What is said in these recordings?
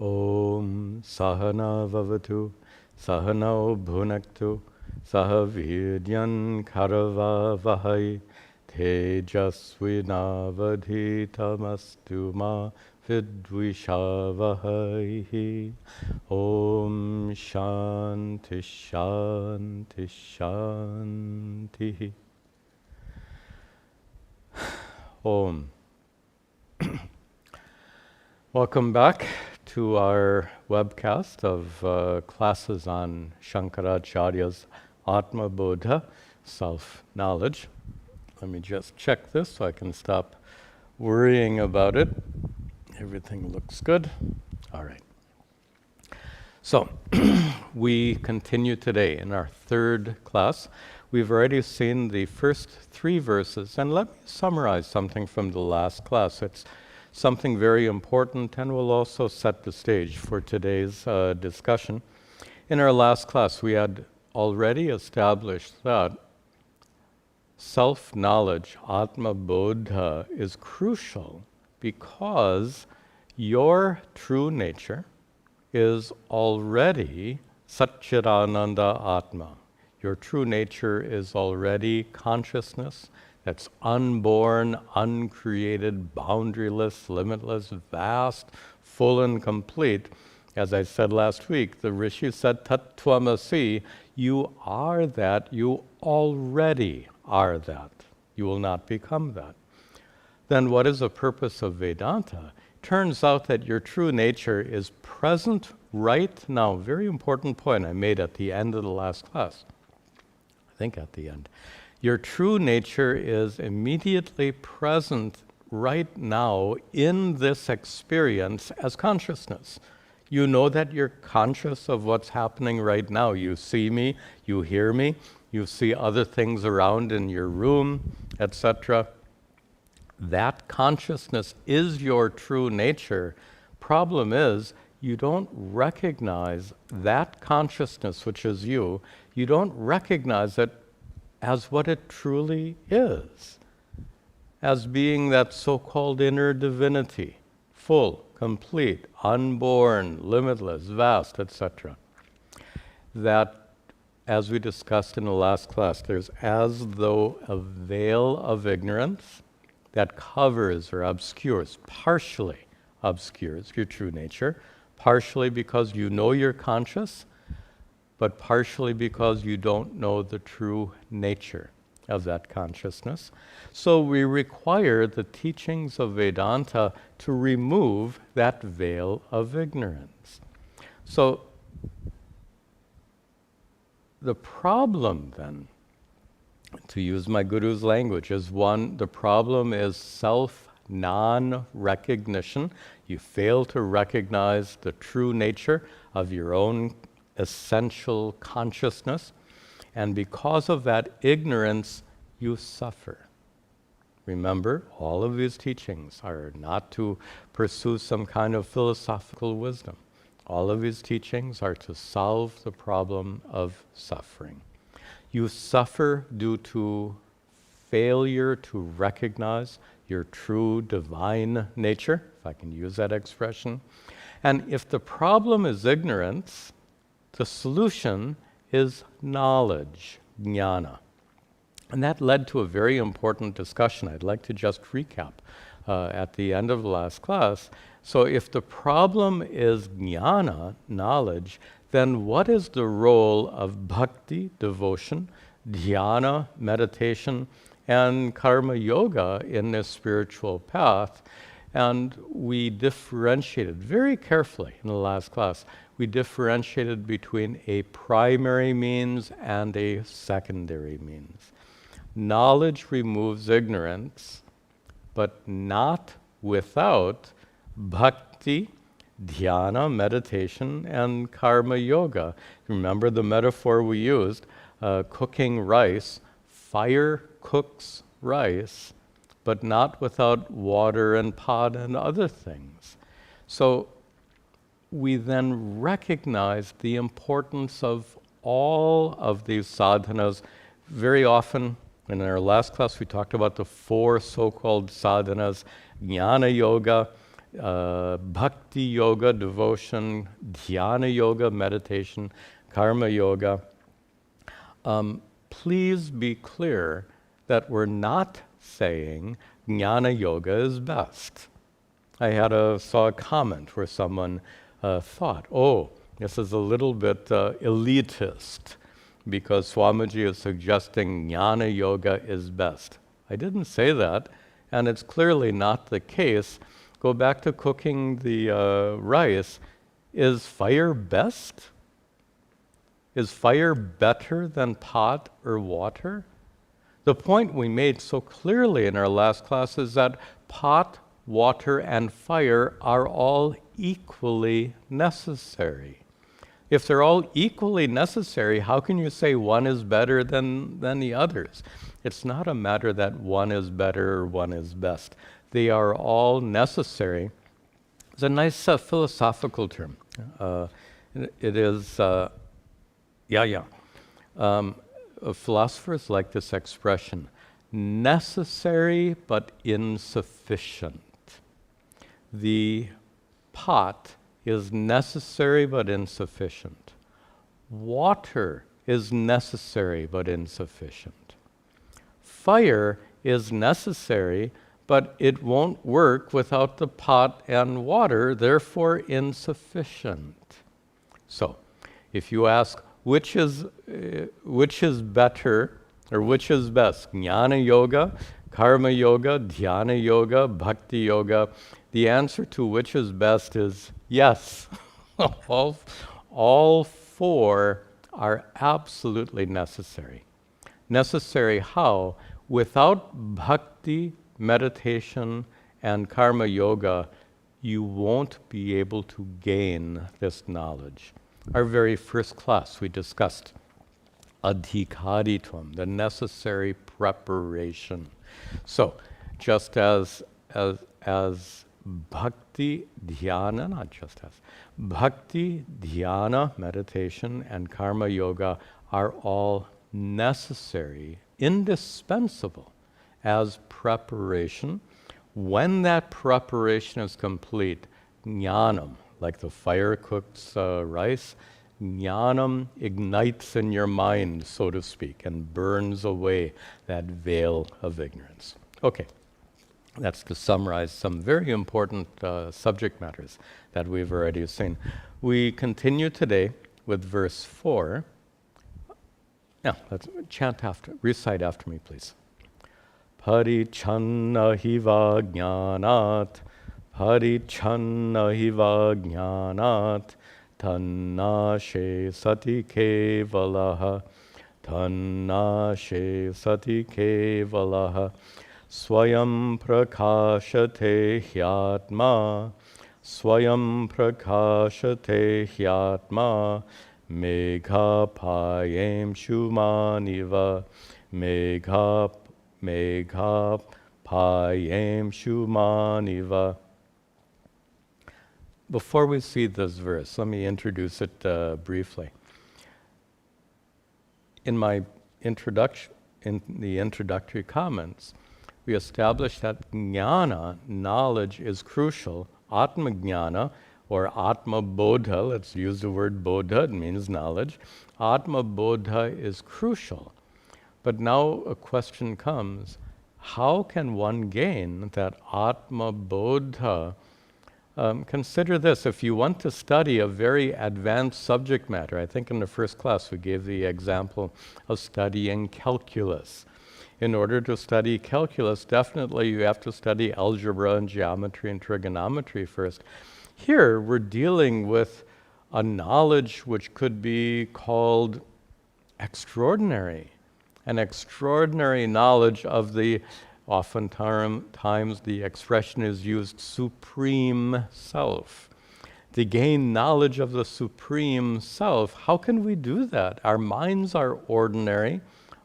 Om Sahana Vavatu Sahanao Bhunaktu Sahavidyan Karavavahai Tejasvinavadhitamastu ma Vidvishavahai. Om Shanti Shanti Shanti. Om. Welcome back to our webcast of classes on Shankaracharya's Atma Bodha, self-knowledge. Let me just check this so I can stop worrying about it. Everything looks good. All right. So, we continue today in our third class. We've already seen the first 3 verses, and let me summarize something from the last class. It's something very important and will also set the stage for today's discussion. In our last class, we had already established that self-knowledge, Atma Bodha, is crucial because your true nature is already Satchidananda Atma. Your true nature is already consciousness that's unborn, uncreated, boundaryless, limitless, vast, full and complete. As I said last week, the rishis said, Tat Tvamasi, you are that, you already are that. You will not become that. Then what is the purpose of Vedanta? Turns out that your true nature is present right now. Very important point I made at the end of the last class. I think at the end. Your true nature is immediately present right now in this experience as consciousness. You know that you're conscious of what's happening right now. You see me, you hear me, you see other things around in your room, etc. That consciousness is your true nature. Problem is, you don't recognize that consciousness, which is you, you don't recognize it as what it truly is, as being that so-called inner divinity, full, complete, unborn, limitless, vast, etc. That, as we discussed in the last class, there's as though a veil of ignorance that covers or obscures, partially obscures your true nature, partially because you know you're conscious, but partially because you don't know the true nature of that consciousness. So we require the teachings of Vedanta to remove that veil of ignorance. So the problem then, to use my guru's language, is one, the problem is self-non-recognition. You fail to recognize the true nature of your own essential consciousness, and because of that ignorance, you suffer. Remember, all of these teachings are not to pursue some kind of philosophical wisdom. All of these teachings are to solve the problem of suffering. You suffer due to failure to recognize your true divine nature, if I can use that expression. And if the problem is ignorance, the solution is knowledge, jnana. And that led to a very important discussion. I'd like to just recap at the end of the last class. So if the problem is jnana, knowledge, then what is the role of bhakti, devotion, dhyana, meditation, and karma yoga in this spiritual path? And we differentiated very carefully in the last class. We differentiated between a primary means and a secondary means. Knowledge removes ignorance, but not without bhakti, dhyana, meditation, and karma yoga. Remember the metaphor we used, cooking rice. Fire cooks rice, but not without water and pot and other things. So we then recognize the importance of all of these sadhanas. Very often, in our last class, we talked about the 4 so-called sadhanas: jnana yoga, bhakti yoga, devotion, dhyana yoga, meditation, karma yoga. Please be clear that we're not saying jnana yoga is best. I saw a comment where someone thought, oh, this is a little bit elitist because Swamiji is suggesting jnana yoga is best. I didn't say that, and it's clearly not the case. Go back to cooking the rice. Is fire best? Is fire better than pot or water? The point we made so clearly in our last class is that pot, water, and fire are all equally necessary. If they're all equally necessary, how can you say one is better than the others? It's not a matter that one is better or one is best. They are all necessary. It's a nice philosophical term. It is, philosophers like this expression, necessary but insufficient. The pot is necessary but insufficient. Water is necessary but insufficient. Fire is necessary, but it won't work without the pot and water, therefore insufficient. So, if you ask which is better or which is best, jnana yoga, karma yoga, dhyana yoga, bhakti yoga, the answer to which is best is yes. all four are absolutely necessary. Necessary how? Without bhakti, meditation, and karma yoga, you won't be able to gain this knowledge. Our very first class, we discussed adhikaditvam, the necessary preparation. So, just as bhakti, dhyana, not just as, bhakti, dhyana, meditation, and karma yoga are all necessary, indispensable as preparation. When that preparation is complete, jnanam, like the fire cooks rice, jnanam ignites in your mind, so to speak, and burns away that veil of ignorance. Okay, that's to summarize some very important subject matters that we've already seen. We continue today with verse 4. Now, let's recite after me, please. Parichanna hiva jnanat, parichanna hiva jnanat, tannashe sati kevalaha, tannashe sati kevalaha, swayam prakashate hyatma, swayam prakashate hyatma, megha payem shumaniva, megha payem shumaniva. Before we see this verse, let me introduce it briefly. In the introductory comments, we established that jnana, knowledge, is crucial. Atma jnana, or Atma Bodha, let's use the word Bodha, it means knowledge. Atma Bodha is crucial. But now a question comes, how can one gain that Atma Bodha? Consider this, if you want to study a very advanced subject matter, I think in the first class we gave the example of studying calculus. In order to study calculus, definitely you have to study algebra and geometry and trigonometry first. Here we're dealing with a knowledge which could be called extraordinary. An extraordinary knowledge of the, oftentimes the expression is used, supreme self. To gain knowledge of the supreme self, how can we do that? Our minds are ordinary.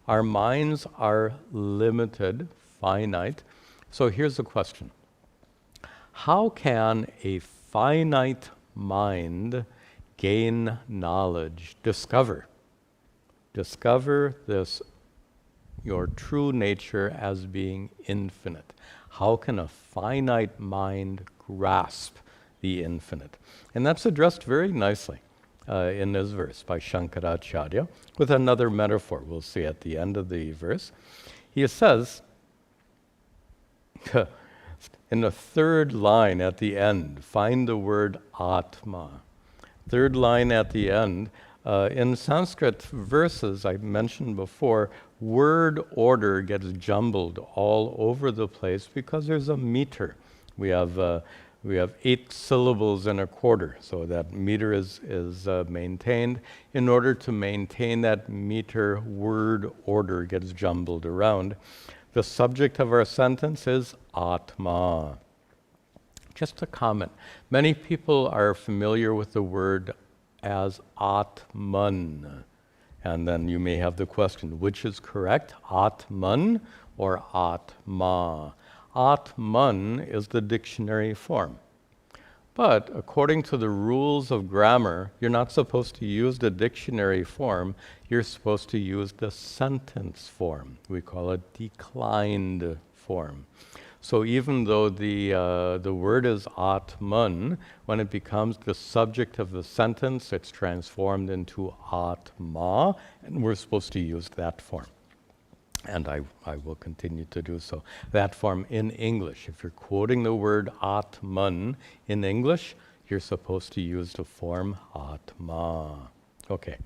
Our minds are limited, finite. So here's the question. How can a finite mind gain knowledge, discover this, your true nature as being infinite? How can a finite mind grasp the infinite. And that's addressed very nicely in this verse by Shankaracharya with another metaphor we'll see at the end of the verse. He says, in the third line at the end, find the word Atma. Third line at the end, in Sanskrit verses I mentioned before, word order gets jumbled all over the place because there's a meter. We have 8 syllables in a quarter, so that meter is maintained. In order to maintain that meter, word order gets jumbled around. The subject of our sentence is Atma. Just a comment. Many people are familiar with the word as Atman. And then you may have the question, which is correct, Atman or Atma? Atman is the dictionary form. But according to the rules of grammar, you're not supposed to use the dictionary form, you're supposed to use the sentence form. We call it declined form. So even though the word is Atman, when it becomes the subject of the sentence, it's transformed into Atma, and we're supposed to use that form. And I will continue to do so. That form in English. If you're quoting the word Atman in English, you're supposed to use the form Atma. Okay.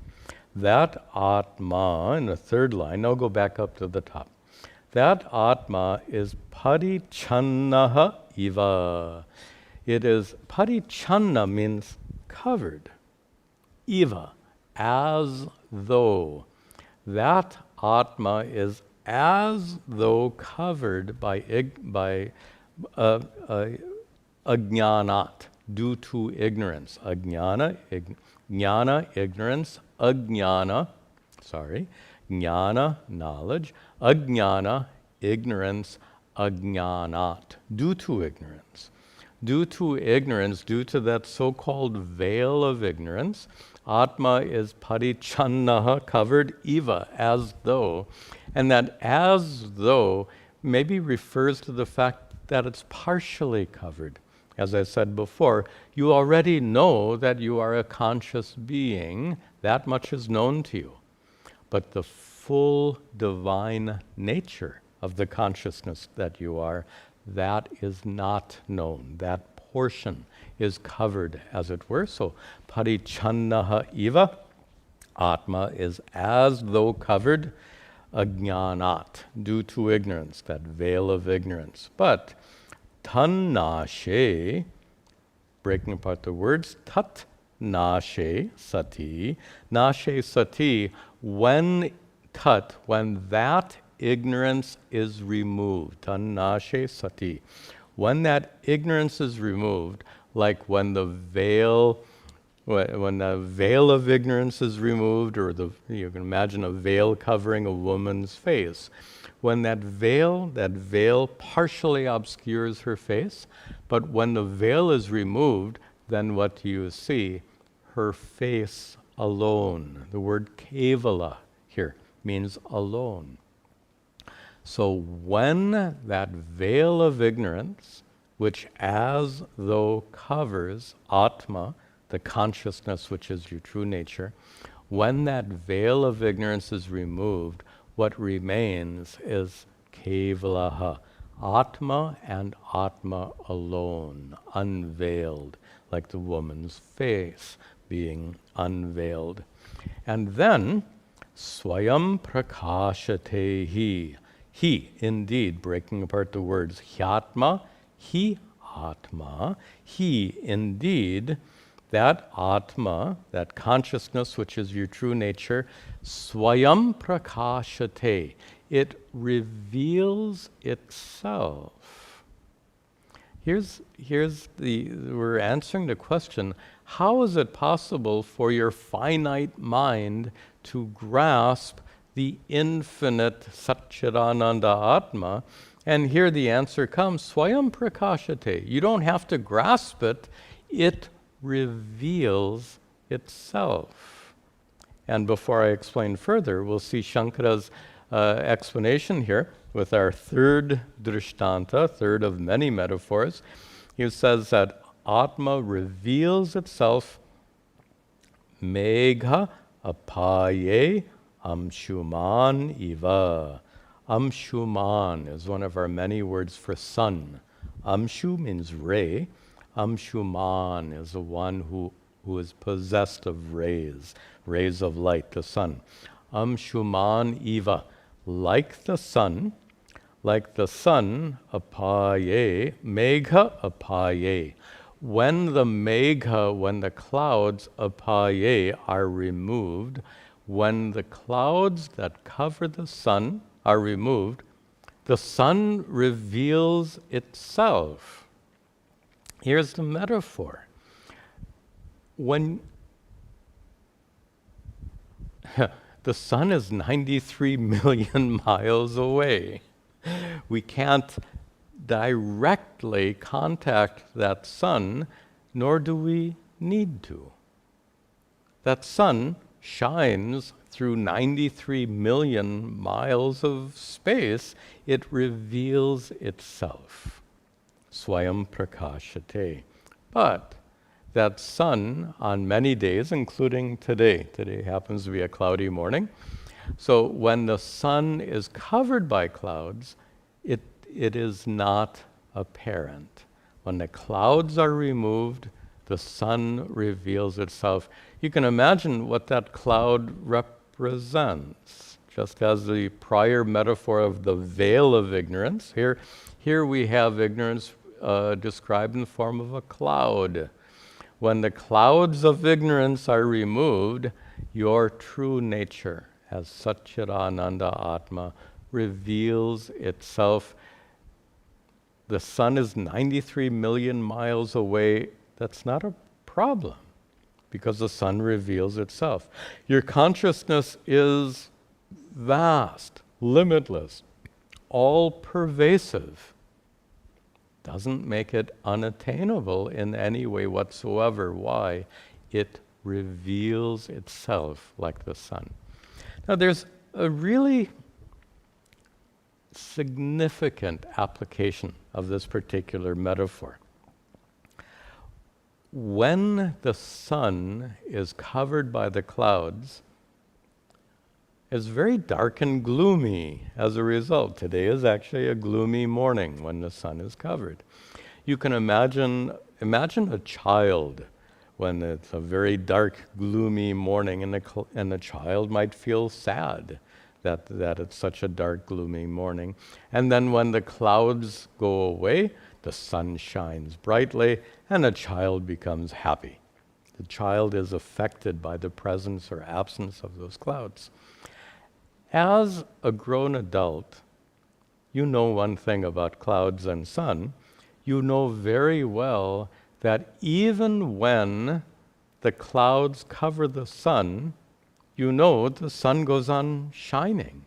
That Atma in the third line, now go back up to the top. That Atma is parichannaha iva. It is, parichanna means covered. Iva, as though. That Atma is as though covered by ajnanat, due to ignorance. Jnana, ignorance. Jnana, knowledge. Ajnana, ignorance. Ajnanat, due to ignorance. Due to ignorance, due to that so-called veil of ignorance, Atma is parichannaha, covered, iva, as though. And that as though maybe refers to the fact that it's partially covered. As I said before, you already know that you are a conscious being. That much is known to you. But the full divine nature of the consciousness that you are, that is not known. That portion is covered, as it were. So, parichannaha iva, Atma is as though covered, ajnanat, due to ignorance, that veil of ignorance. But tannashe, breaking apart the words, tat nashe sati, nashe sati, when that ignorance is removed, tannashe sati, when that ignorance is removed, like when the veil of ignorance is removed, or you can imagine a veil covering a woman's face. When that veil partially obscures her face, but when the veil is removed, then what do you see? Her face alone. The word kevala here means alone. So when that veil of ignorance, which as though covers Atma, the consciousness which is your true nature, when that veil of ignorance is removed, what remains is kevalaha, Atma and Atma alone, unveiled, like the woman's face being unveiled. And then, swayam prakashatehi, he, indeed, breaking apart the words, hyatma, he, atma, he, indeed, that atma, that consciousness which is your true nature, swayam prakashate, it reveals itself. We're answering the question, how is it possible for your finite mind to grasp the infinite Satchidananda Atma? And here the answer comes, swayam prakashate. You don't have to grasp it, it reveals itself. And before I explain further, we'll see Shankara's explanation here with our third drishtanta, third of many metaphors. He says that Atma reveals itself Megha apaye amshuman iva. Amshuman is one of our many words for sun. Amshu means ray. Amshuman is the one who is possessed of rays of light, the sun. Amshuman iva, like the sun, apaye, megha apaye. When the clouds apaye are removed, when the clouds that cover the sun are removed, the sun reveals itself. Here's the metaphor. When the sun is 93 million miles away, we can't directly contact that sun, nor do we need to. That sun shines through 93 million miles of space. It reveals itself. Swayam prakashate. But that sun, on many days, including today happens to be a cloudy morning, so when the sun is covered by clouds, it is not apparent. When the clouds are removed, the sun reveals itself. You can imagine what that cloud represents. Just as the prior metaphor of the veil of ignorance, here we have ignorance described in the form of a cloud. When the clouds of ignorance are removed, your true nature as Satchidananda Atma reveals itself. The sun is 93 million miles away. That's not a problem because the sun reveals itself. Your consciousness is vast, limitless, all-pervasive. Doesn't make it unattainable in any way whatsoever. Why? It reveals itself like the sun. Now there's a really significant application of this particular metaphor. When the sun is covered by the clouds, it's very dark and gloomy as a result. Today is actually a gloomy morning when the sun is covered. You can imagine a child when it's a very dark, gloomy morning, and the child might feel sad that it's such a dark, gloomy morning. And then when the clouds go away, the sun shines brightly, and the child becomes happy. The child is affected by the presence or absence of those clouds. As a grown adult, you know one thing about clouds and sun. You know very well that even when the clouds cover the sun, you know the sun goes on shining.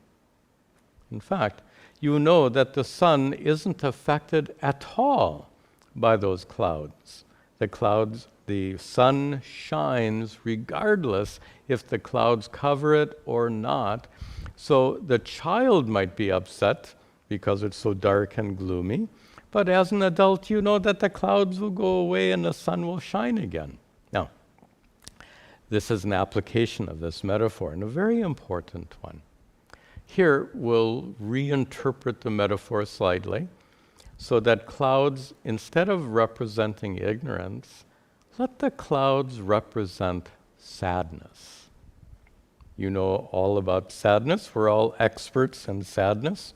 In fact, you know that the sun isn't affected at all by those clouds. The sun shines regardless if the clouds cover it or not. So the child might be upset because it's so dark and gloomy, but as an adult, you know that the clouds will go away and the sun will shine again. Now, this is an application of this metaphor, and a very important one. Here, we'll reinterpret the metaphor slightly, so that clouds, instead of representing ignorance, let the clouds represent sadness. You know all about sadness. We're all experts in sadness.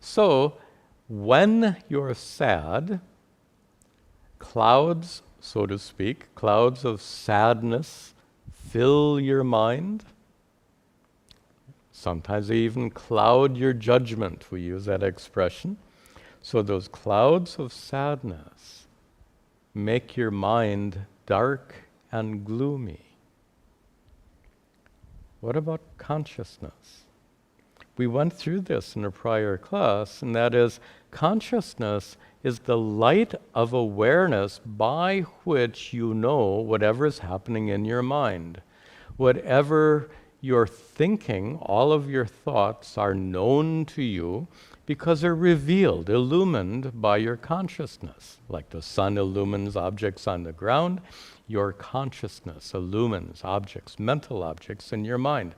So, when you're sad, clouds, so to speak, clouds of sadness fill your mind. Sometimes they even cloud your judgment. We use that expression. So those clouds of sadness make your mind dark and gloomy. What about consciousness? We went through this in a prior class, and that is, consciousness is the light of awareness by which you know whatever is happening in your mind. Whatever you're thinking, all of your thoughts are known to you because they're revealed, illumined by your consciousness. Like the sun illumines objects on the ground, your consciousness illumines objects, mental objects in your mind.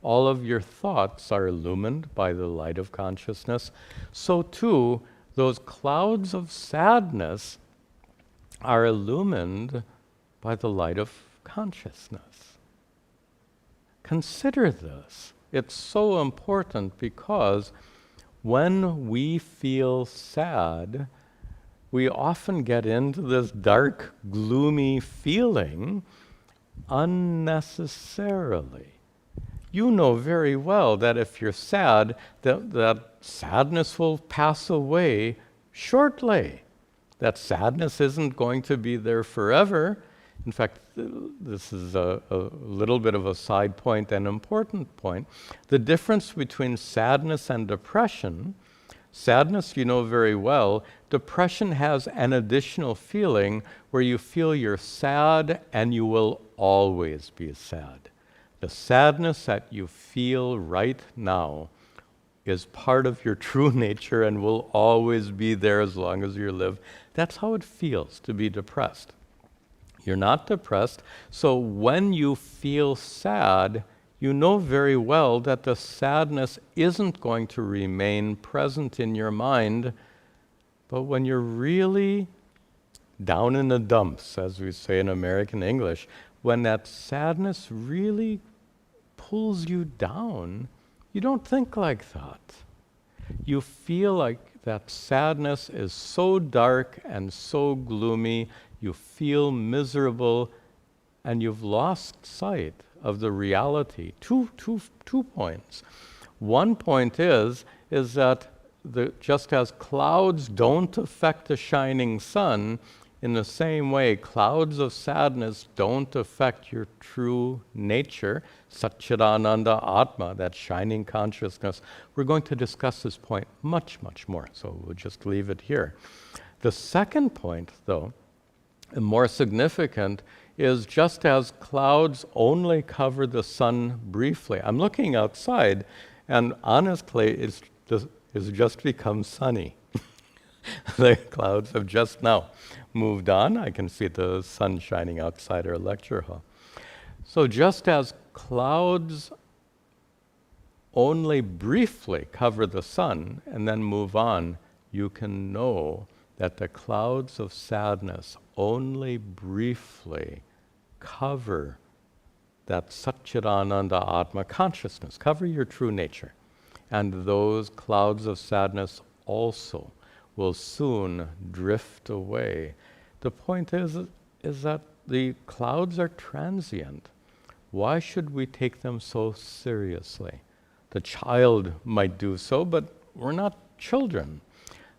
All of your thoughts are illumined by the light of consciousness. So too, those clouds of sadness are illumined by the light of consciousness. Consider this. It's so important because when we feel sad, we often get into this dark, gloomy feeling unnecessarily. You know very well that if you're sad, that sadness will pass away shortly. That sadness isn't going to be there forever. In fact, this is a little bit of a side point, an important point. The difference between sadness and depression, sadness you know very well, depression has an additional feeling where you feel you're sad and you will always be sad. The sadness that you feel right now is part of your true nature and will always be there as long as you live. That's how it feels to be depressed. You're not depressed, so when you feel sad, you know very well that the sadness isn't going to remain present in your mind, but when you're really down in the dumps, as we say in American English, when that sadness really pulls you down, you don't think like that. You feel like that sadness is so dark and so gloomy, you feel miserable, and you've lost sight of the reality. Two points. One point is that just as clouds don't affect the shining sun, in the same way, clouds of sadness don't affect your true nature, Satchidananda Atma, that shining consciousness. We're going to discuss this point much, much more, so we'll just leave it here. The second point, though, and more significant, is just as clouds only cover the sun briefly. I'm looking outside, and honestly, it's just become sunny. The clouds have just now moved on. I can see the sun shining outside our lecture hall. So just as clouds only briefly cover the sun and then move on, you can know that the clouds of sadness only briefly cover that Satchidananda Atma consciousness, cover your true nature. And those clouds of sadness also will soon drift away. The point is that the clouds are transient. Why should we take them so seriously? The child might do so, but we're not children.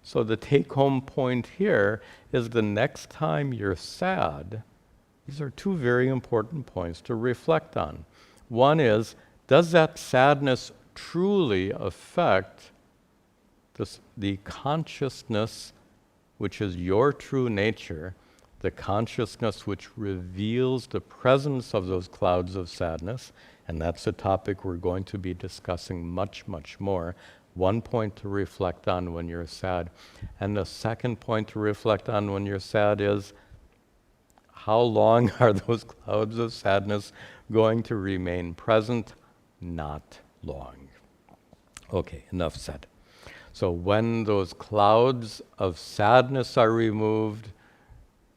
So the take-home point here is the next time you're sad, these are two very important points to reflect on. One is, does that sadness truly affect the consciousness which is your true nature, the consciousness which reveals the presence of those clouds of sadness? And that's a topic we're going to be discussing much, much more. One point to reflect on when you're sad. And the second point to reflect on when you're sad is, how long are those clouds of sadness going to remain present? Not long. Okay, enough said. So when those clouds of sadness are removed,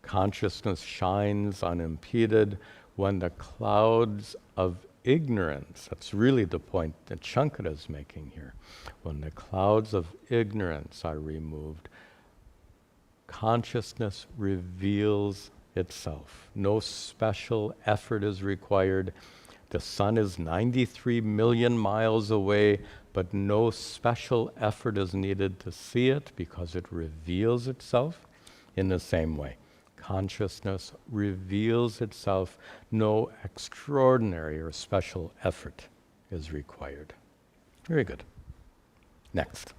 consciousness shines unimpeded. When the clouds of ignorance, that's really the point that Shankara is making here. When the clouds of ignorance are removed, consciousness reveals itself. No special effort is required. The sun is 93 million miles away, but no special effort is needed to see it because it reveals itself in the same way. Consciousness reveals itself. No extraordinary or special effort is required. Very good. Next.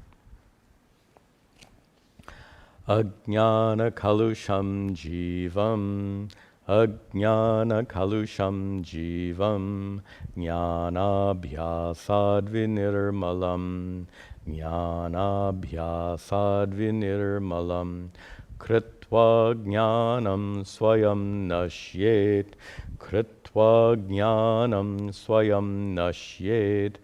Ajnana kalusham jivam, ajnana kalusham jivam, jnana bhyasad vinirmalam, jnanabhyasad vinirmalam kritva jnanam swayam nashyet kritva jnanam swayam nashyet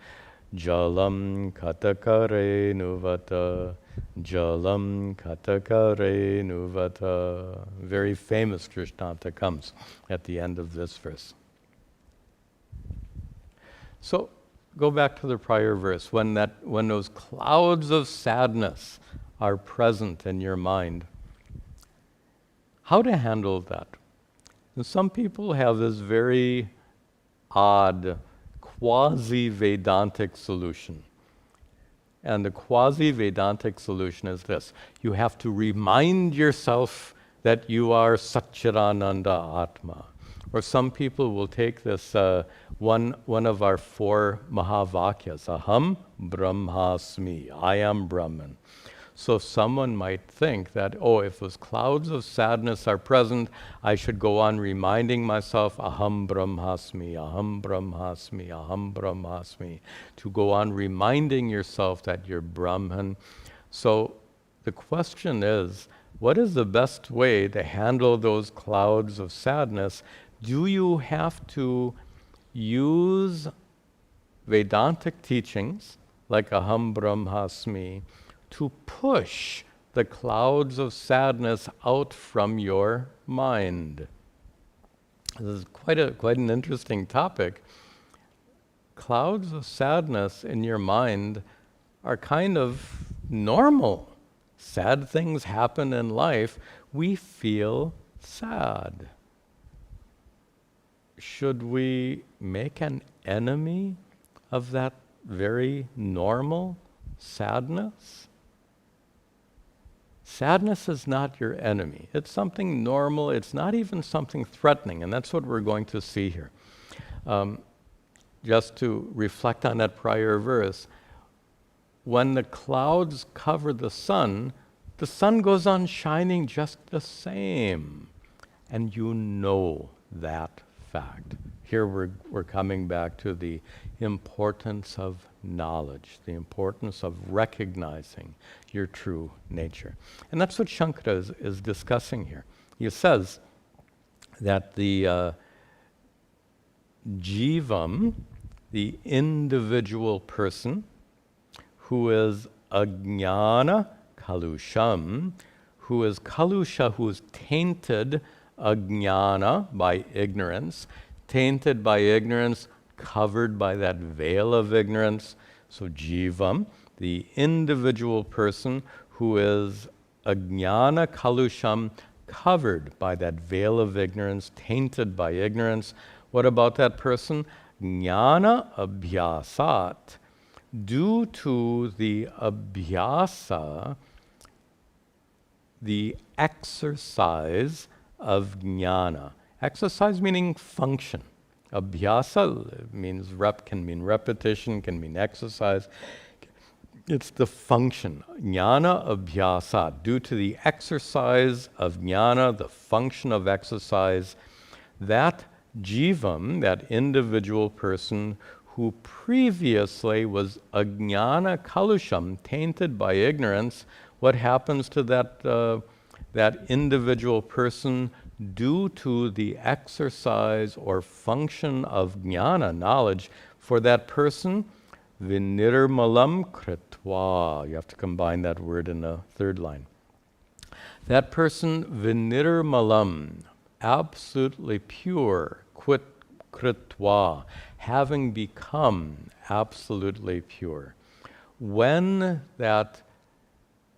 jalam katakare nuvata jalam katakare nuvata. Very famous Drishtanta comes at the end of this verse. So go back to the prior verse. When those clouds of sadness are present in your mind, how to handle that? And some people have this very odd quasi-Vedantic solution. And the quasi-Vedantic solution is this. You have to remind yourself that you are Satchidananda Atma. Or some people will take this, one of our 4 Mahavakyas, Aham Brahmasmi, I am Brahman. So someone might think that, if those clouds of sadness are present, I should go on reminding myself, Aham Brahmasmi, Aham Brahmasmi, Aham Brahmasmi, to go on reminding yourself that you're Brahman. So the question is, what is the best way to handle those clouds of sadness? Do you have to use Vedantic teachings, like Aham Brahmasmi, to push the clouds of sadness out from your mind? This is quite an interesting topic. Clouds of sadness in your mind are kind of normal. Sad things happen in life. We feel sad. Should we make an enemy of that very normal sadness? Sadness is not your enemy. It's something normal. It's not even something threatening, and that's what we're going to see here. Just to reflect on that prior verse, when the clouds cover the sun goes on shining just the same, and you know that fact. Here we're coming back to the importance of knowledge, the importance of recognizing your true nature. And that's what Shankara is discussing here. He says that the jivam, the individual person, who is ajnana kalusham, who is kalusha, who is tainted ajnana, by ignorance, tainted by ignorance, covered by that veil of ignorance. So jivam, the individual person who is ajnana kalusham, covered by that veil of ignorance, tainted by ignorance. What about that person? Jnana abhyasat. Due to the abhyasa, the exercise of jnana. Exercise meaning function. Abhyasa means can mean repetition, can mean exercise. It's the function. Jnana abhyasa. Due to the exercise of jnana, the function of exercise, that jivam, that individual person who previously was ajnana kalusham, tainted by ignorance, what happens to that individual person due to the exercise or function of jnana, knowledge? For that person, vinirmalam kritva. You have to combine that word in the third line. That person, vinirmalam, absolutely pure, kritva, having become absolutely pure. When that,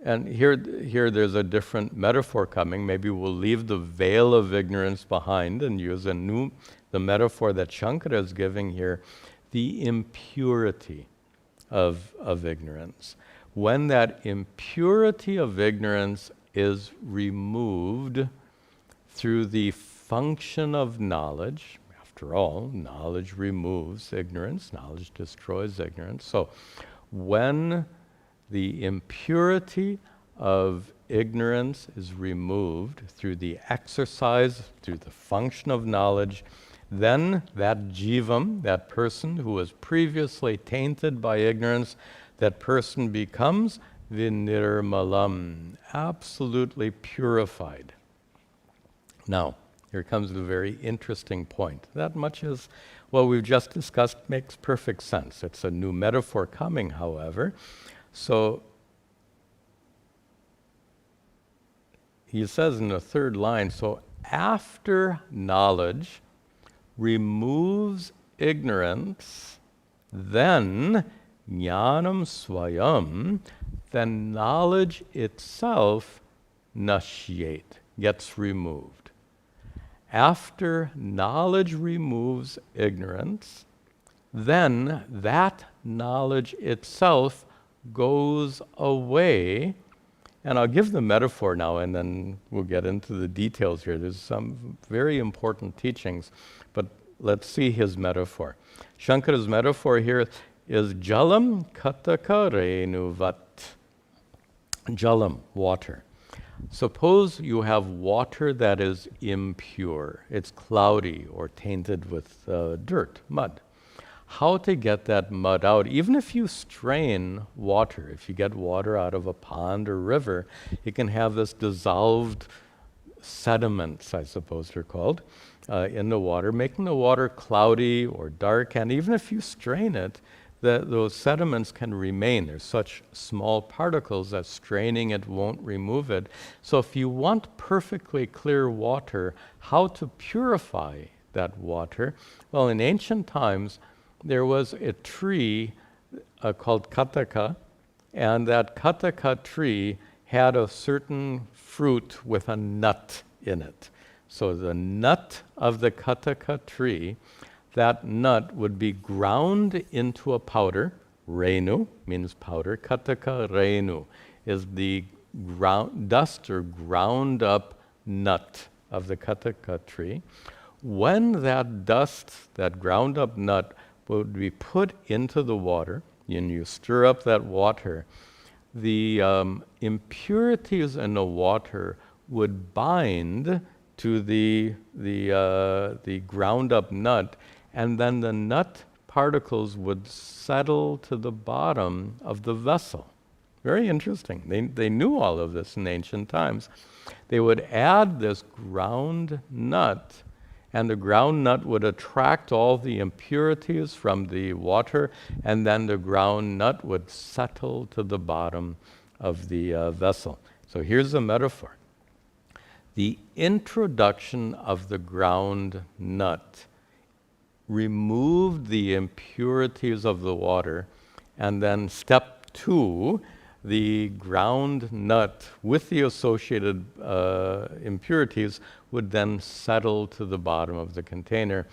and here there's a different metaphor coming. Maybe we'll leave the veil of ignorance behind and use the metaphor that Shankara is giving here, the impurity of ignorance. When that impurity of ignorance is removed through the function of knowledge. After all, knowledge removes ignorance, knowledge destroys ignorance. So when the impurity of ignorance is removed through the exercise, through the function of knowledge, then that jivam, that person who was previously tainted by ignorance, that person becomes vinirmalam, absolutely purified. Now, here comes the very interesting point. That much as what we've just discussed makes perfect sense. It's a new metaphor coming, however. So he says in the third line, so after knowledge removes ignorance, then jnanam swayam, then knowledge itself nashyate, gets removed. After knowledge removes ignorance, then that knowledge itself goes away. And I'll give the metaphor now, and then we'll get into the details here. There's some very important teachings, but let's see his metaphor. Shankara's metaphor here is jalam kataka renuvat. Jalam, water. Suppose you have water that is impure. It's cloudy or tainted with dirt, mud. How to get that mud out? Even if you strain water, if you get water out of a pond or river, it can have this dissolved sediments, I suppose they're called, in the water, making the water cloudy or dark. And even if you strain it, those sediments can remain. There's such small particles that straining it won't remove it. So if you want perfectly clear water, how to purify that water? Well, in ancient times, there was a tree called kataka, and that kataka tree had a certain fruit with a nut in it. So the nut of the kataka tree, that nut would be ground into a powder. Renu means powder. Kataka renu is the dust or ground up nut of the kataka tree. When that dust, that ground up nut, would be put into the water, and you stir up that water, the impurities in the water would bind to the ground up nut, and then the nut particles would settle to the bottom of the vessel. Very interesting. They knew all of this in ancient times. They would add this ground nut, and the ground nut would attract all the impurities from the water, and then the ground nut would settle to the bottom of the vessel. So here's a metaphor. The introduction of the ground nut removed the impurities of the water, and then step 2, the ground nut with the associated impurities would then settle to the bottom of the container.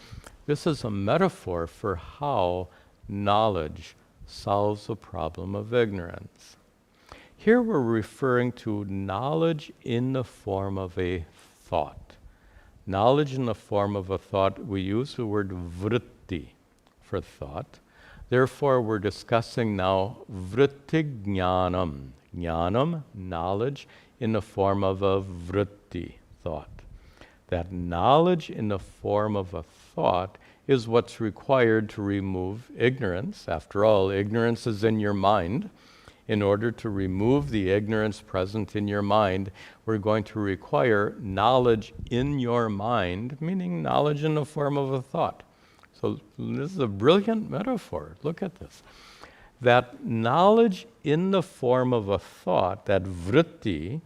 This is a metaphor for how knowledge solves the problem of ignorance. Here we're referring to knowledge in the form of a thought. Knowledge in the form of a thought, we use the word vritti for thought. Therefore, we're discussing now vritti jnanam. Jnanam, knowledge, in the form of a vritti, thought. That knowledge in the form of a thought is what's required to remove ignorance. After all, ignorance is in your mind. In order to remove the ignorance present in your mind, we're going to require knowledge in your mind, meaning knowledge in the form of a thought. So this is a brilliant metaphor. Look at this. That knowledge in the form of a thought, that vritti,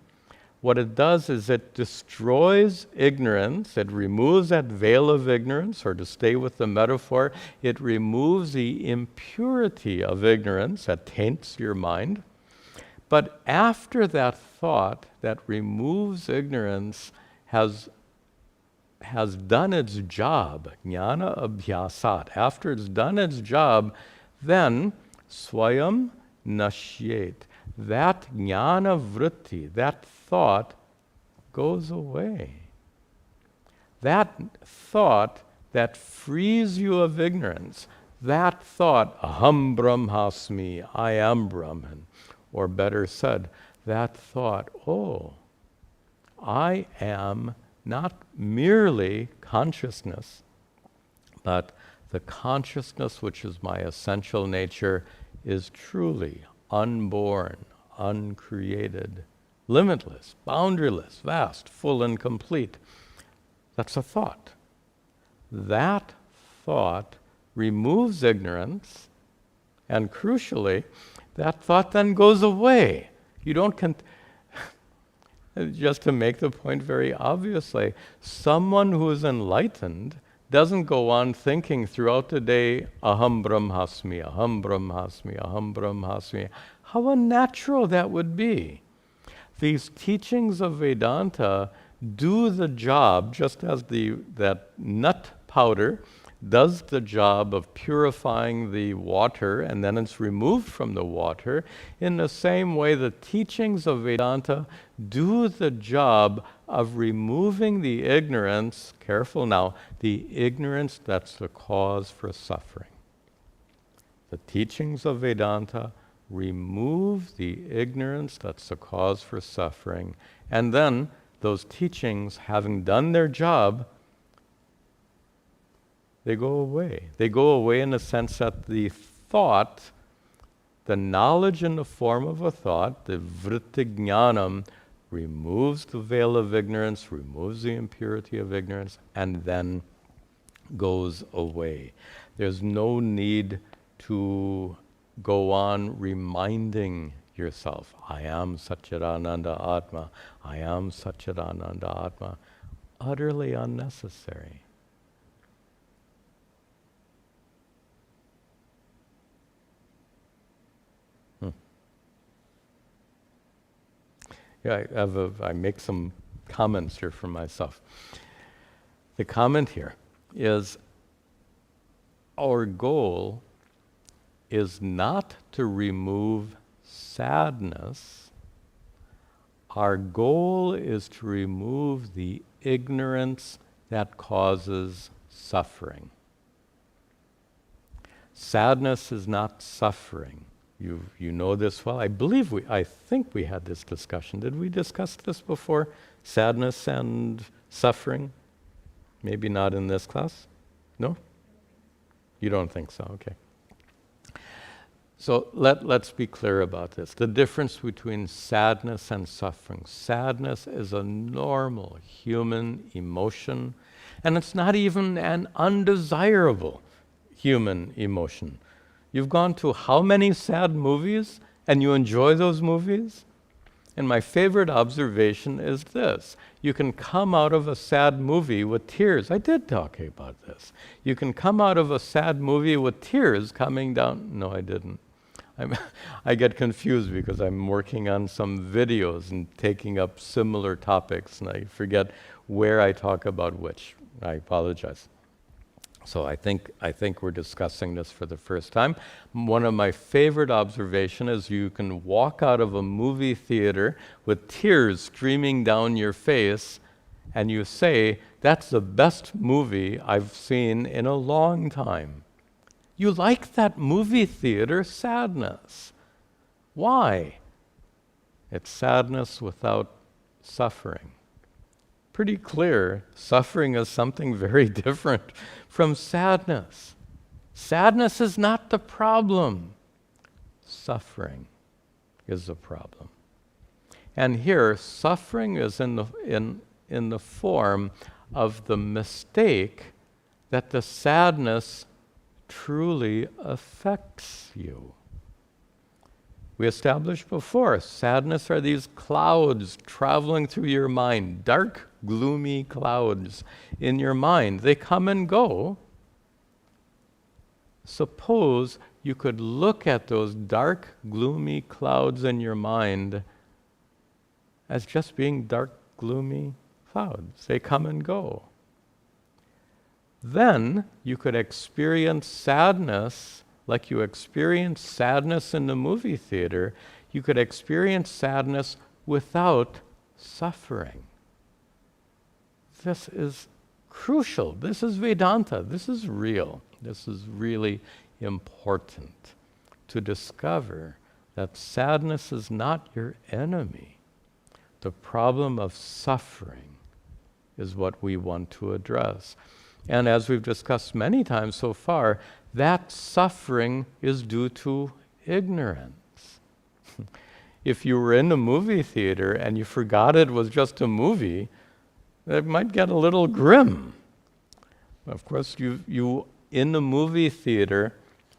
what it does is it destroys ignorance. It removes that veil of ignorance, or to stay with the metaphor, it removes the impurity of ignorance that taints your mind. But after that thought that removes ignorance has done its job, jnana abhyasat, after it's done its job, then swayam nashyet. That jnana vritti, that thought, goes away. That thought that frees you of ignorance, that thought, aham brahmasmi, I am Brahman, or better said, that thought, oh, I am not merely consciousness, but the consciousness which is my essential nature is truly unborn, uncreated, limitless, boundaryless, vast, full and complete. That's a thought. That thought removes ignorance, and crucially, that thought then goes away. You don't just to make the point very obviously, someone who is enlightened doesn't go on thinking throughout the day, aham brahmasmi, aham brahmasmi, aham brahmasmi. How unnatural that would be. These teachings of Vedanta do the job, just as that nut powder does the job of purifying the water and then it's removed from the water. In the same way, the teachings of Vedanta do the job of removing the ignorance, careful now, the ignorance that's the cause for suffering. The teachings of Vedanta remove the ignorance that's the cause for suffering, and then those teachings, having done their job, they go away. They go away in the sense that the thought, the knowledge in the form of a thought, the vritti-jnanam, removes the veil of ignorance, removes the impurity of ignorance, and then goes away. There's no need to go on reminding yourself, I am Satchidananda Atma, I am Satchidananda Atma. Utterly unnecessary. Yeah, I make some comments here for myself. The comment here is, our goal is not to remove sadness. Our goal is to remove the ignorance that causes suffering. Sadness is not suffering. You know this well. I think we had this discussion. Did we discuss this before? Sadness and suffering? Maybe not in this class? No? You don't think so? Okay. So let's be clear about this. The difference between sadness and suffering. Sadness is a normal human emotion, and it's not even an undesirable human emotion. You've gone to how many sad movies, and you enjoy those movies? And my favorite observation is this. You can come out of a sad movie with tears. I did talk about this. You can come out of a sad movie with tears coming down. No, I didn't. I get confused because I'm working on some videos and taking up similar topics, and I forget where I talk about which. I apologize. So I think we're discussing this for the first time. One of my favorite observations is you can walk out of a movie theater with tears streaming down your face, and you say, that's the best movie I've seen in a long time. You like that movie theater sadness. Why? It's sadness without suffering. Pretty clear, suffering is something very different from sadness. Sadness is not the problem. Suffering is the problem. And here, suffering is in the form of the mistake that the sadness truly affects you. We established before, sadness are these clouds traveling through your mind, dark, gloomy clouds in your mind. They come and go. Suppose you could look at those dark, gloomy clouds in your mind as just being dark, gloomy clouds. They come and go. Then you could experience sadness like you experience sadness in the movie theater. You could experience sadness without suffering. This is crucial. This is Vedanta. This is real. This is really important to discover that sadness is not your enemy. The problem of suffering is what we want to address. And as we've discussed many times so far, that suffering is due to ignorance. If you were in a movie theater and you forgot it was just a movie, it might get a little grim. Of course, you in the movie theater,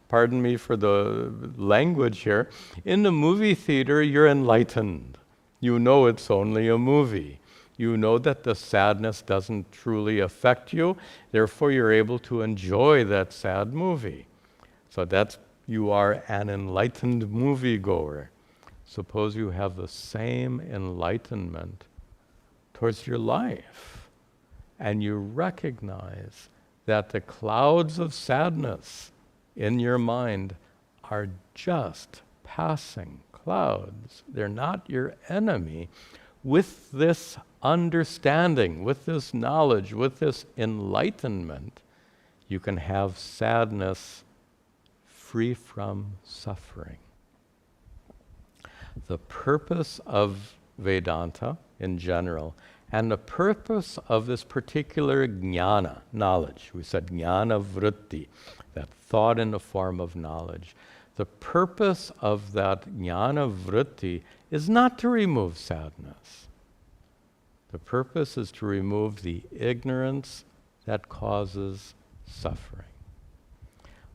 pardon me for the language here, in the movie theater, you're enlightened. You know it's only a movie. You know that the sadness doesn't truly affect you, therefore you're able to enjoy that sad movie. So you are an enlightened moviegoer. Suppose you have the same enlightenment towards your life, and you recognize that the clouds of sadness in your mind are just passing clouds. They're not your enemy. With this understanding, with this knowledge, with this enlightenment, you can have sadness free from suffering. The purpose of Vedanta in general, and the purpose of this particular jnana, knowledge, we said jnana vritti, that thought in the form of knowledge. The purpose of that jnana vritti is not to remove sadness. The purpose is to remove the ignorance that causes suffering.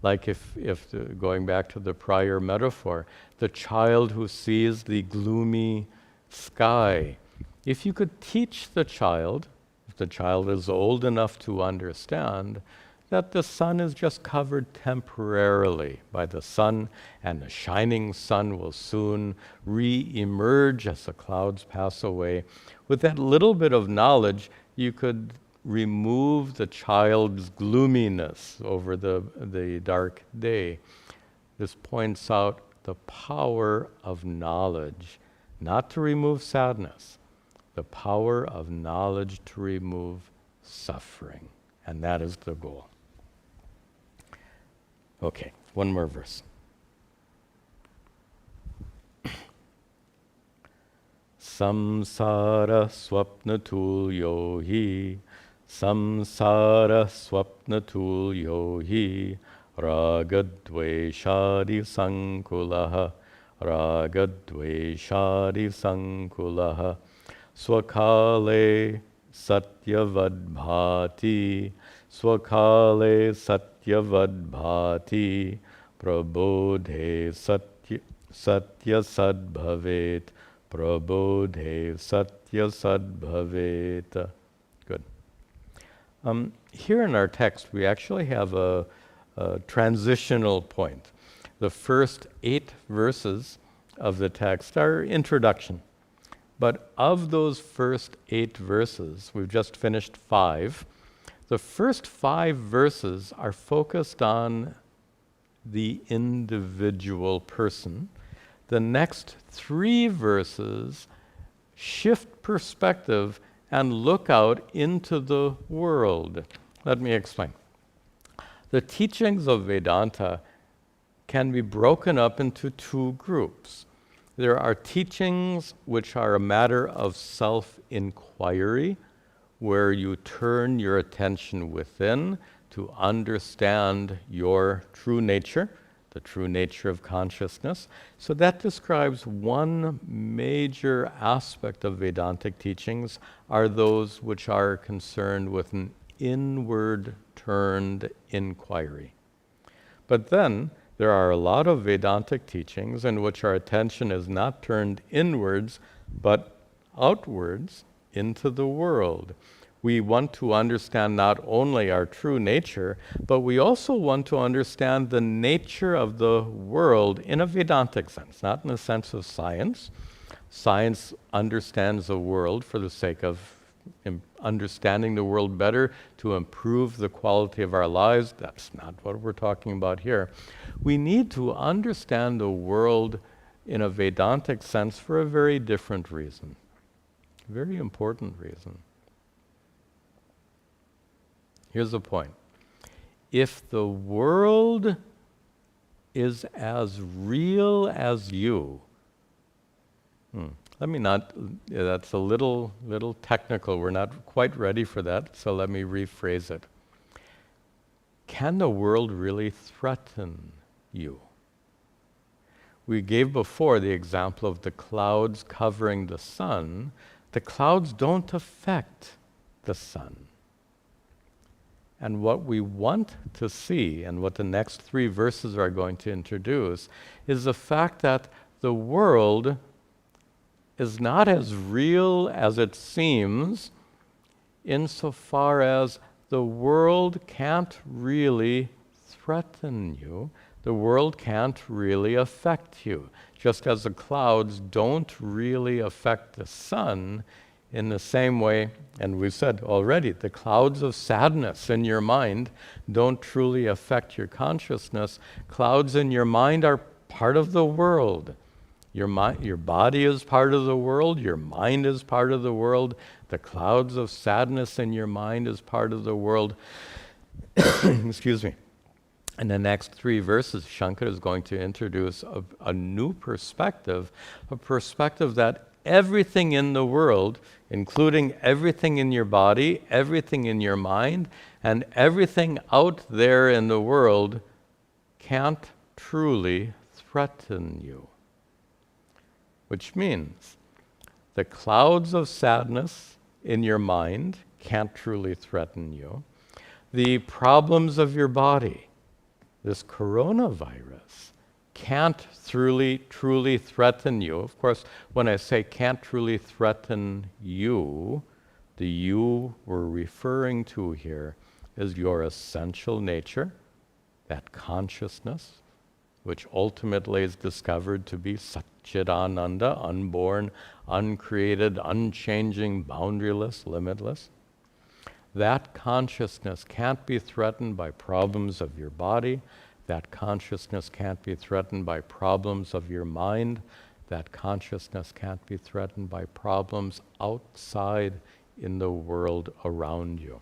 Like going back to the prior metaphor, the child who sees the gloomy sky, if you could teach the child, if the child is old enough to understand, that the sun is just covered temporarily by the sun, and the shining sun will soon re-emerge as the clouds pass away. With that little bit of knowledge, you could remove the child's gloominess over the dark day. This points out the power of knowledge, not to remove sadness, the power of knowledge to remove suffering. And that is the goal. Okay, one more verse. Samsara swapnatulyo hi, samsara swapnatulyo hi, ragadveshadi sankulaha, ragadveshadi sankulaha, swakale satyavadbhati, swakale satyavadbhati, prabodhe satya sadbhavet, prabodhe satya sadbhavet. Good. Here in our text, we actually have a transitional point. The first 8 verses of the text are introduction. But of those first 8 verses, we've just finished 5, the first 5 verses are focused on the individual person. The next 3 verses shift perspective and look out into the world. Let me explain. The teachings of Vedanta can be broken up into 2 groups. There are teachings which are a matter of self-inquiry, where you turn your attention within to understand your true nature, the true nature of consciousness. So that describes one major aspect of Vedantic teachings, are those which are concerned with an inward-turned inquiry. But then, there are a lot of Vedantic teachings in which our attention is not turned inwards, but outwards into the world. We want to understand not only our true nature, but we also want to understand the nature of the world in a Vedantic sense, not in the sense of science. Science understands the world for the sake of understanding the world better, to improve the quality of our lives. That's not what we're talking about here. We need to understand the world in a Vedantic sense for a very different reason, a very important reason. Here's the point. If the world is as real as you, that's a little technical. We're not quite ready for that, so let me rephrase it. Can the world really threaten you? we gave before the example of the clouds covering the sun. The clouds don't affect the sun. And what we want to see, and what the next 3 verses are going to introduce, is the fact that the world is not as real as it seems, insofar as the world can't really threaten you. The world can't really affect you. Just as the clouds don't really affect the sun, in the same way, and we've said already, the clouds of sadness in your mind don't truly affect your consciousness. Clouds in your mind are part of the world. Your body is part of the world. Your mind is part of the world. The clouds of sadness in your mind is part of the world. Excuse me. In the next 3 verses, Shankara is going to introduce a new perspective, a perspective that everything in the world, including everything in your body, everything in your mind, and everything out there in the world, can't truly threaten you. Which means the clouds of sadness in your mind can't truly threaten you. The problems of your body, this coronavirus, can't truly threaten you. Of course, when I say can't truly threaten you, the you we're referring to here is your essential nature, that consciousness, which ultimately is discovered to be Satchidananda, unborn, uncreated, unchanging, boundaryless, limitless. That consciousness can't be threatened by problems of your body. That consciousness can't be threatened by problems of your mind. That consciousness can't be threatened by problems outside in the world around you.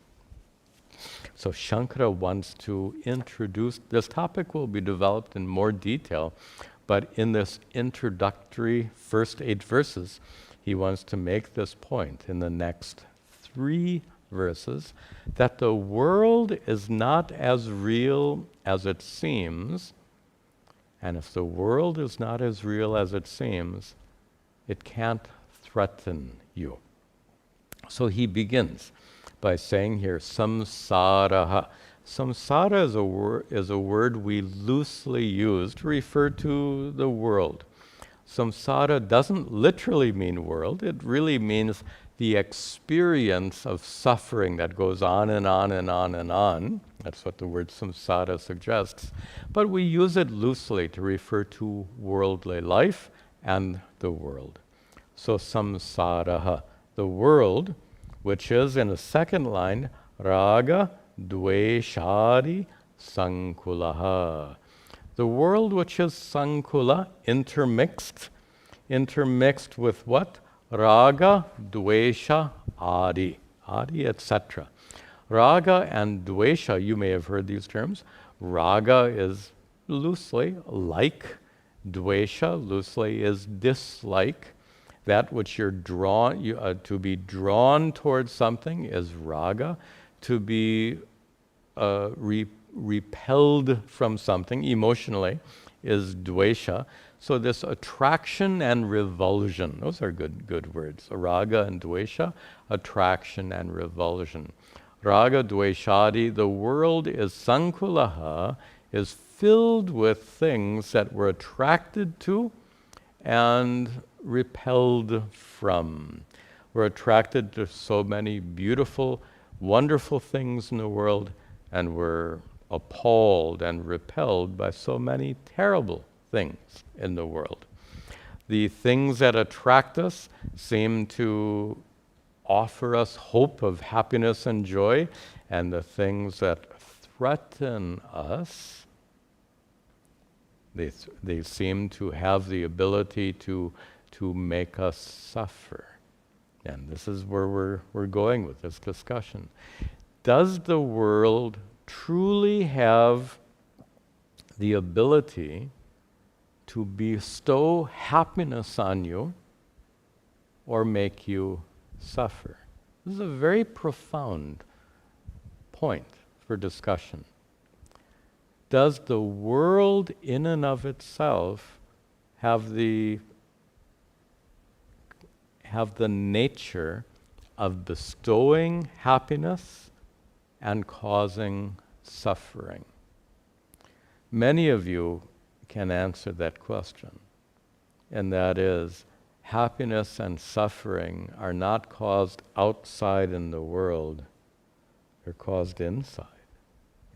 So Shankara wants to introduce, this topic will be developed in more detail, but in this introductory first 8 verses, he wants to make this point in the next 3 verses, that the world is not as real as it seems, and if the world is not as real as it seems, it can't threaten you. So he begins by saying here, samsaraha. Samsara is a word we loosely use to refer to the world. Samsara doesn't literally mean world, it really means the experience of suffering that goes on and on and on and on. That's what the word samsara suggests. But we use it loosely to refer to worldly life and the world. So samsaraha, the world, which is in the second line, raga dveshadi sankulaha. The world which is sankula, intermixed with what? Raga, dvesha, adi, etc. Raga and dvesha, you may have heard these terms. Raga is loosely like, dvesha loosely is dislike. That which you're drawn, to be drawn towards something is raga. To be repelled from something emotionally is dvesha. So this attraction and revulsion, those are good words. Raga and dvesha, attraction and revulsion. Raga dveshadi, the world is sankulaha, is filled with things that we're attracted to and repelled from. We're attracted to so many beautiful, wonderful things in the world, and we're appalled and repelled by so many terrible things in the world. The things that attract us seem to offer us hope of happiness and joy, and the things that threaten us, they seem to have the ability to make us suffer. And this is where we're going with this discussion. Does the world truly have the ability to bestow happiness on you or make you suffer? This is a very profound point for discussion. Does the world in and of itself have the nature of bestowing happiness and causing suffering? Many of you can answer that question, and that is, happiness and suffering are not caused outside in the world, they're caused inside,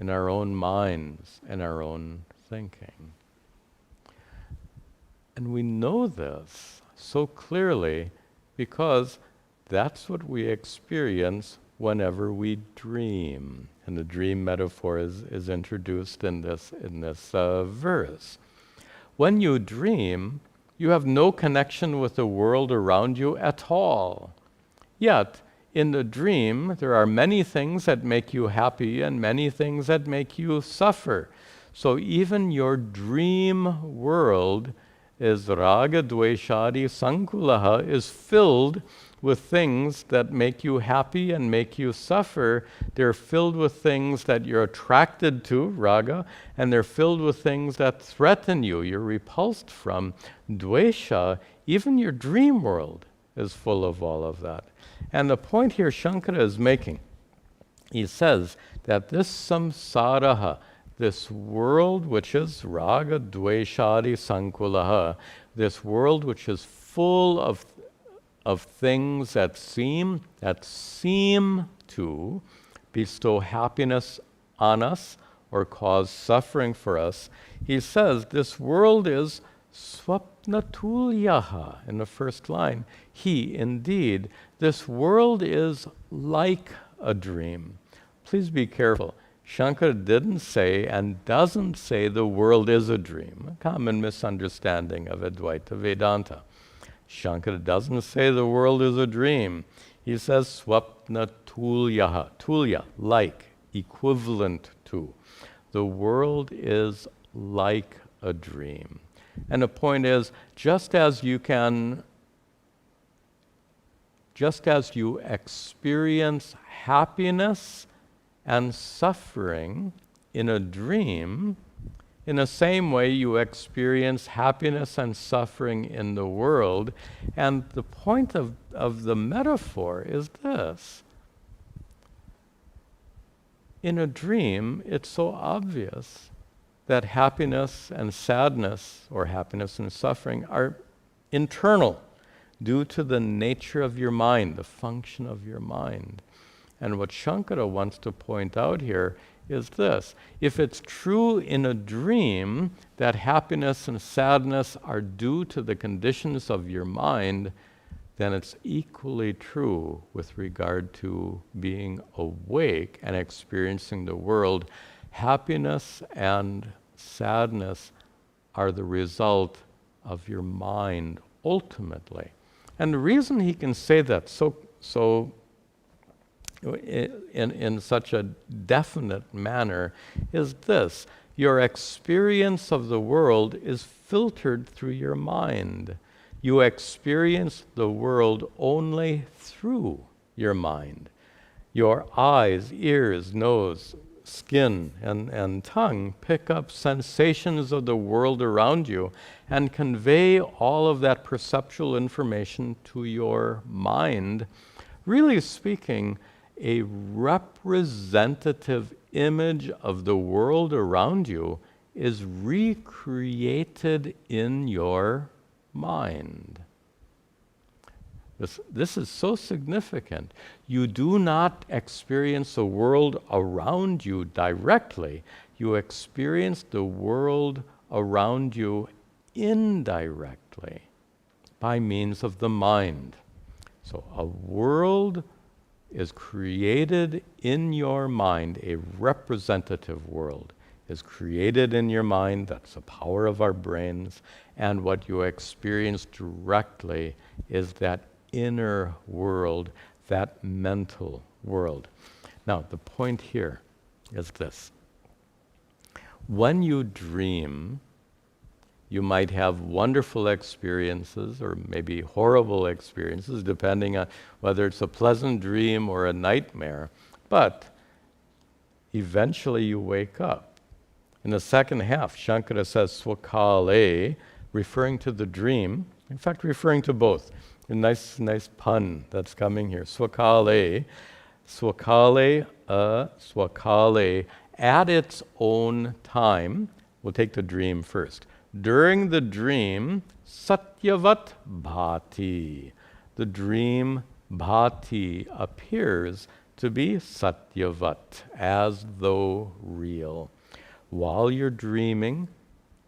in our own minds and our own thinking. And we know this so clearly because that's what we experience whenever we dream. And the dream metaphor is introduced in this verse. When you dream, you have no connection with the world around you at all. Yet, in the dream, there are many things that make you happy and many things that make you suffer. So even your dream world is raga dveshadi sankulaha, is filled with things that make you happy and make you suffer. They're filled with things that you're attracted to, raga, and they're filled with things that threaten you, you're repulsed from, dvesha. Even your dream world is full of all of that. And the point here Shankara is making, he says that this samsaraha, this world which is raga dveshadi sankulaha, this world which is full of things that seem to bestow happiness on us or cause suffering for us, he says this world is swapnatulyaha in the first line. Indeed, this world is like a dream. Please be careful. Shankara didn't say and doesn't say the world is a dream, a common misunderstanding of Advaita Vedanta. Shankara doesn't say the world is a dream. He says swapna tulyaha, tulya, like, equivalent to. The world is like a dream. And the point is, just as you experience happiness and suffering in a dream, in the same way you experience happiness and suffering in the world. And the point of the metaphor is this. In a dream, it's so obvious that happiness and sadness, or happiness and suffering, are internal, due to the nature of your mind, the function of your mind. And what Shankara wants to point out here is this. If it's true in a dream that happiness and sadness are due to the conditions of your mind, then it's equally true with regard to being awake and experiencing the world. Happiness and sadness are the result of your mind, ultimately. And the reason he can say that so in such a definite manner is this. Your experience of the world is filtered through your mind. You experience the world only through your mind. Your eyes, ears, nose, skin, and tongue pick up sensations of the world around you and convey all of that perceptual information to your mind. Really speaking, a representative image of the world around you is recreated in your mind. This is so significant. You do not experience the world around you directly. You experience the world around you indirectly by means of the mind. So a world is created in your mind, a representative world is created in your mind. That's the power of our brains. And what you experience directly is that inner world, that mental world. Now, the point here is this. When you dream, you might have wonderful experiences or maybe horrible experiences, depending on whether it's a pleasant dream or a nightmare. But eventually you wake up. In the second half, Shankara says, Swakale referring to the dream, in fact, referring to both. A nice pun that's coming here. Swakale, swakale, at its own time. We'll take the dream first. During the dream, satyavat bhati. The dream bhati appears to be satyavat, as though real. While you're dreaming,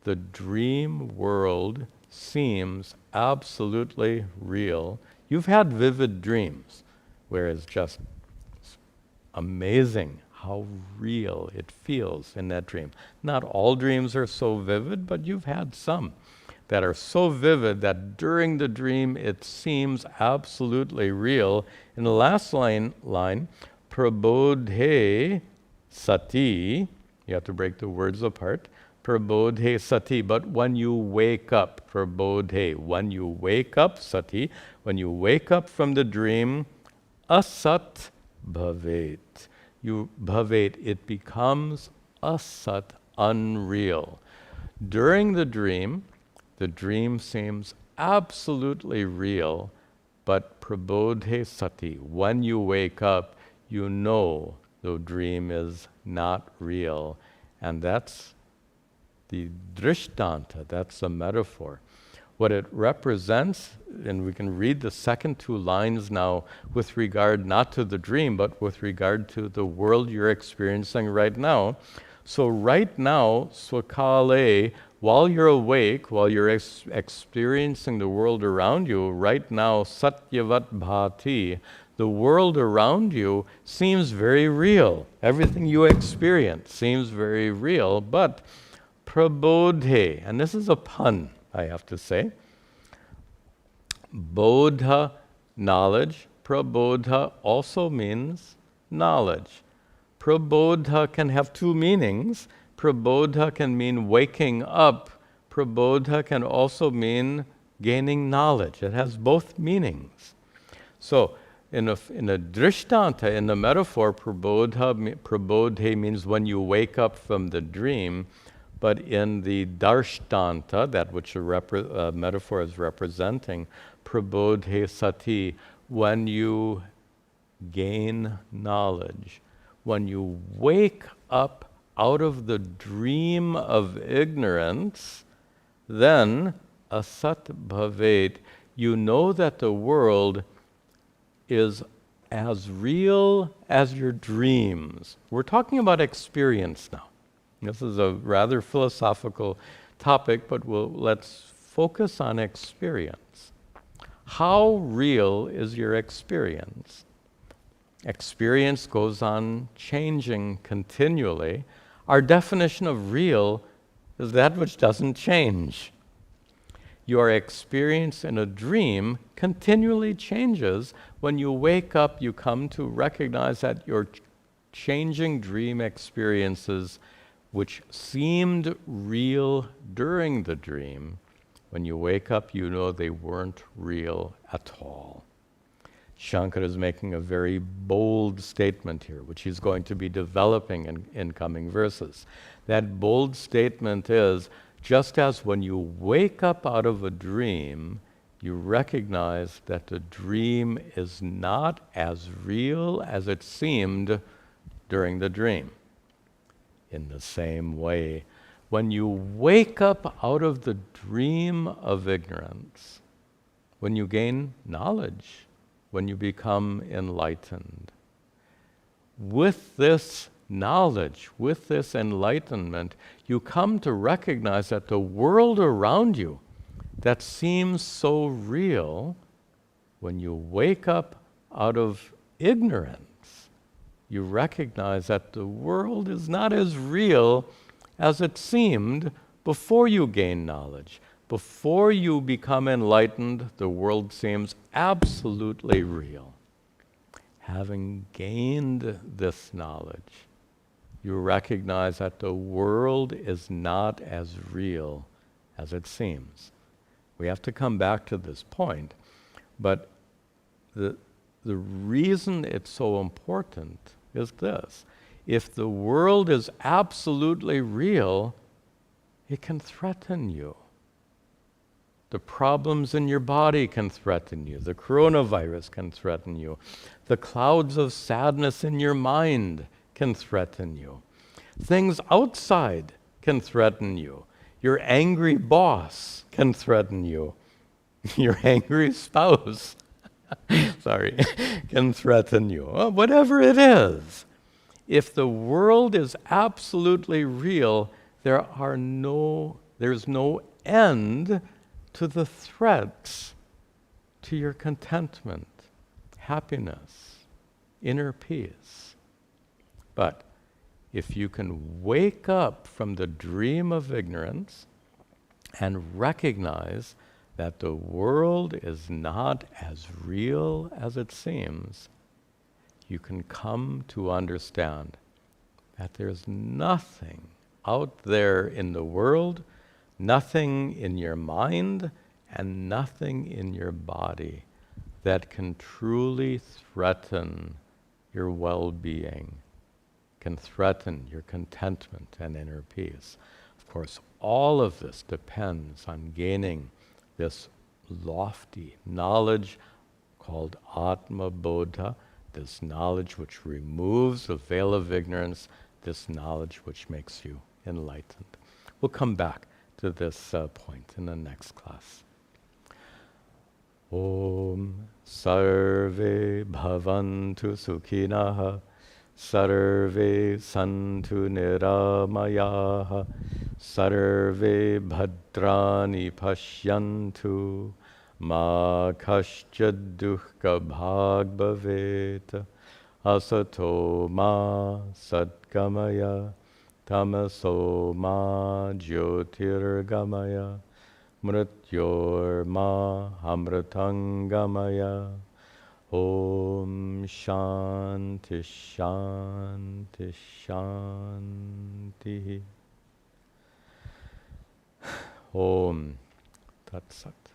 the dream world seems absolutely real. You've had vivid dreams, where it's just amazing how real it feels in that dream. Not all dreams are so vivid, but you've had some that are so vivid that during the dream it seems absolutely real. In the last line, prabodhe sati, you have to break the words apart, prabodhe sati, but when you wake up, prabodhe, when you wake up, sati, when you wake up from the dream, asat bhavet. It becomes asat, unreal. During the dream seems absolutely real, but prabodhe sati, when you wake up, you know the dream is not real. And that's the drishtanta, that's the metaphor. What it represents, and we can read the second two lines now with regard not to the dream, but with regard to the world you're experiencing right now. So right now, swakale, while you're awake, while you're experiencing the world around you, right now, satyavat bhati, the world around you seems very real. Everything you experience seems very real, but prabodhe, and this is a pun, I have to say. Bodha, knowledge. Prabodha also means knowledge. Prabodha can have two meanings. Prabodha can mean waking up. Prabodha can also mean gaining knowledge. It has both meanings. So, in a drishtanta, in the metaphor, prabodhe means when you wake up from the dream. But in the darshtanta, that which a metaphor is representing, prabodhe sati, when you gain knowledge, when you wake up out of the dream of ignorance, then asat bhavet, you know that the world is as real as your dreams. We're talking about experience now. This is a rather philosophical topic, but let's focus on experience. How real is your experience? Experience goes on changing continually. Our definition of real is that which doesn't change. Your experience in a dream continually changes. When you wake up, you come to recognize that your changing dream experiences, which seemed real during the dream, when you wake up, you know they weren't real at all. Shankara is making a very bold statement here, which he's going to be developing in coming verses. That bold statement is, just as when you wake up out of a dream, you recognize that the dream is not as real as it seemed during the dream. In the same way, when you wake up out of the dream of ignorance, when you gain knowledge, when you become enlightened, with this knowledge, with this enlightenment, you come to recognize that the world around you that seems so real, when you wake up out of ignorance, you recognize that the world is not as real as it seemed before you gain knowledge. Before you become enlightened, the world seems absolutely real. Having gained this knowledge, you recognize that the world is not as real as it seems. We have to come back to this point, but the reason it's so important is this. If the world is absolutely real, it can threaten you. The problems in your body can threaten you. The coronavirus can threaten you. The clouds of sadness in your mind can threaten you. Things outside can threaten you. Your angry boss can threaten you. Your angry spouse, sorry, can threaten you. Whatever it is. If the world is absolutely real, there's no end to the threats to your contentment, happiness, inner peace. But if you can wake up from the dream of ignorance and recognize that the world is not as real as it seems, you can come to understand that there's nothing out there in the world, nothing in your mind, and nothing in your body that can truly threaten your well-being, can threaten your contentment and inner peace. Of course, all of this depends on gaining this lofty knowledge called Atma Bodha, this knowledge which removes the veil of ignorance, this knowledge which makes you enlightened. We'll come back to this point in the next class. Om Sarve Bhavantu Sukhinah Sarve Santu Niramayaha Sarve Bhadrani Pashyantu Ma Kaschad Dukkha Bhag Bhavet Asato Ma Satgamaya Tamaso Ma Jyotirgamaya Mrityor Ma Amritangamaya Om Shanti Shanti Shanti Om Tat Sat.